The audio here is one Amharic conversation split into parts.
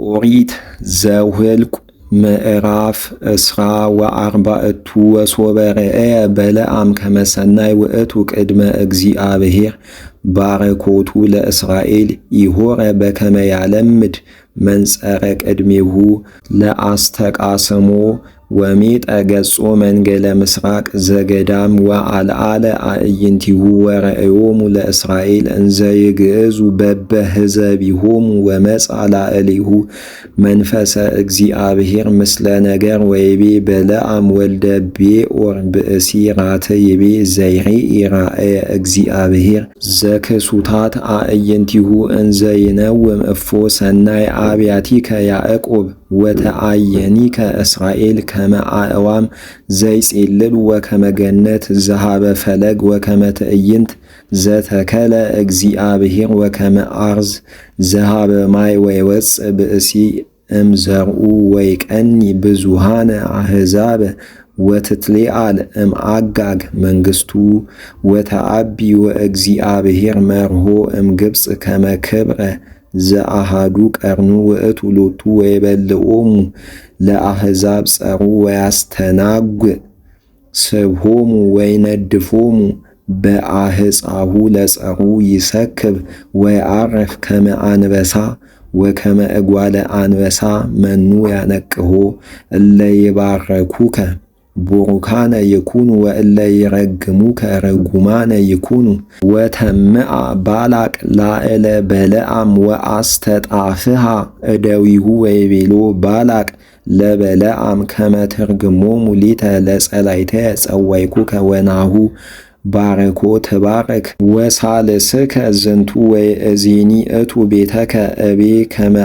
ኦሪት ዘኍልቍ ምዕራፍ እስራ ወአርባዕቱ ወሶበ ርኤየ በለዓም ከመ ሰናይ ውእቱ ቅድመ እግዚአብሔር ባረኮቱ ለእስራኤል ኢሖረ በከመ ያለምድ መንጸረ ቅድሜሁ ለአስተቃስሞ ወሜጠ ገጾ መንገለ ምስራቅ ዘገዳም ወአልዓለ አዕይንቲሁ ወረአዮሙ ለእስራኤል እንዘ ይግዕዙ በበህዘቢሆሙ ወመጽአ ላዕሌሁ መንፈሰ እግዚአብሔር ምስለ ነገር ወይቤ በለዓም ወልደ ቤኦር ብእሲ ራተ ይቤ ዘይሬኢ ራእየ እግዚአብሔር ዘክሱታት አዕይንቲሁ እንዘ ይነውም እፎ ሰናይ አብያቲከ ያዕቆብ ወተአየኒከ እስራኤል ከመ አዕዋም ዘይጼልል ወከመ ገነት ዘሃበ ፈለግ ወከመ ትዕይንት ዘተከለ እግዚአብሔር ወከመ አርዝ ዘሃበ ማይ ወይወፅእ ብእሲ እምዘርኡ ወይቀኒ ብዙሃነ አሕዛብ ወትትሊአል እምአጋግ መንግሥቱ ወተአቢ ወእግዚአብሔር መርሆ እምግብፅ ከመ ክብረ ዘአሃዱ ቀርኑ ውእቱ ሎቱ ወይበልዖሙ ለአሕዛብ ጸሩ ወያስተናጕዕ ስብሖሙ ወይነድፎሙ በአሕፃሁ ለጸሩ ይሰክብ ወይዐርፍ ከመ አንበሳ ወከመ እጓለ አንበሳ መኑ ያነቅሖ እለ ይባረኩከ ቡሩካነ ይኩኑ ወእለ ይረግሙከ ርጉማነ ይኩኑ። ወተምአ ባላቅ ላዕለ በለዓም ወአስተጣፍሃ እደዊሁ ወይቤሎ ባላቅ ለበለዓም ከመ ትርግሞሙ ሊተ ለጸላይተ ጸዋይኩከ ወናሁ ባረኮ ትባረክ ወሳልስከ ዝንቱ ወይእዜኒ እቱ ቤተከ እቤ ከመ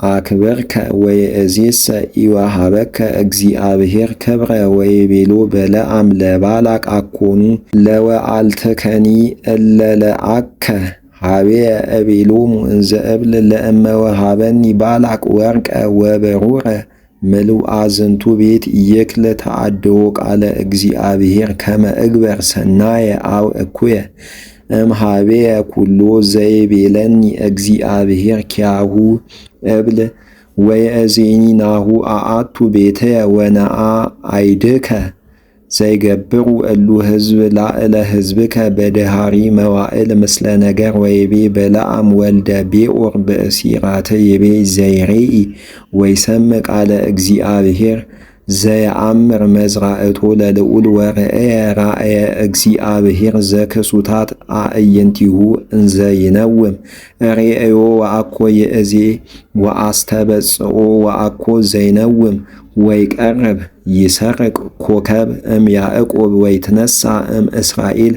አክብርከ ወይእዜሰ ኢወሃበከ እግዚአብሔር ክብረ ወይቤሎ በለዓም ለባላቅ አኮኑ ለወአልትከኒ እለ ለአከ ሀቤየ እቤሎሙ እንዘ እብል ለእመ ወሃበኒ ባላቅ ወርቀ ወበሩረ ምሉአ ዝንቱ ቤት ይክል ተአድዎ ቃለ እግዚአብሔር ከመ እግበር ሰናየ አው እኩየ እምሃቤየ ኩሎ ዘይቤለኒ እግዚአብሔር ኪያሁ እብል ወይእዜኒ ናሁ አአቱ ቤትየ ወነአ አይድከ ዘይገብሩ እሉ ሕዝብ ላዕለ ሕዝብከ በድሃሪ መዋዕል ምስለ ነገር ወይቤ በለዓም ወልደ ቤኦር ብእሲ ራተ ይቤ ዘይሬኢ ወይሰምዕ ቃለ እግዚአብሔር ዘየአምር መዝራእቶ ለልዑል ወርኤየ ራእየ እግዚአብሔር ዘክሱታት አዕይንቲሁ እንዘ ይነውም ርእዮ ወአኮ ይእዜ ወአስተበጽኦ ወአኮ ዘይነውም ወይቀርብ ይሰርቅ ኮከብ እም ያዕቆብ ወይትነሣ እም እስራኤል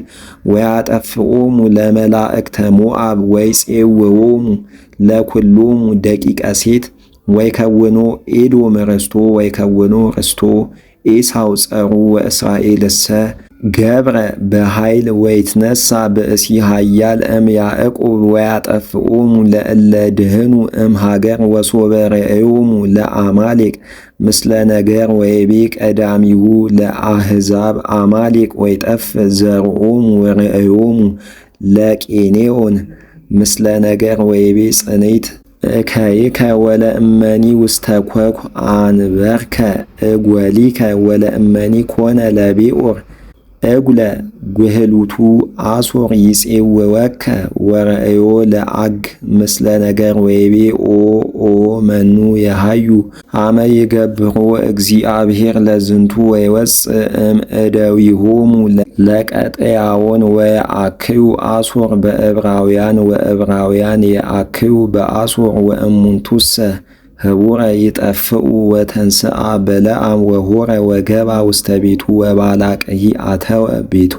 ወያጠፍኦሙ ለመላእክተ ሞዓብ ወይፄውዎሙ ለኵሎሙ ደቂቀ ሴት ወይከውኖ ኤዶም ርስቶ ወይከውኖ ርስቶ ኤሳው ጸሩ ወእስራኤልሰ ገብረ በኃይል ወይትነሣ ብእሲ ኃያል እም ያዕቆብ ወያጠፍኦሙ ለእለ ድህኑ እም ሀገር ወሶበ ርኤዮሙ ለአማሌቅ ምስለ ነገር ወይቤ ቀዳሚሁ ለአሕዛብ አማሌቅ ወይጠፍ ዘርኦሙ ርኤዮሙ ለቄኔዮን ምስለ ነገር ወይቤ ጽኔት እከይከ ወለእመኒ ውስተ ኮኩ አንበርከ እጐሊከ ወለእመኒ ኮነ ለቤኦር እጉለ ጉህሉቱ አሶር ይፄውወከ ወረአዮ ለአግ ምስለ ነገር ወይቤ ኦ መኑ የሃዩ አመ ይገብሮ እግዚአብሔር ለዝንቱ ወይወፅእ እም እደዊሆሙ ለቀጠያዎን ወየአክዩ አሶር በዕብራውያን ወዕብራውያን የአክዩ በአሶር ወእሙንቱሰ ህቡረ ይጠፍኡ ወተንስአ በለዓም ወሆረ ወገባ ውስተ ቤቱ ወባላቅሂ አተወ ቤቶ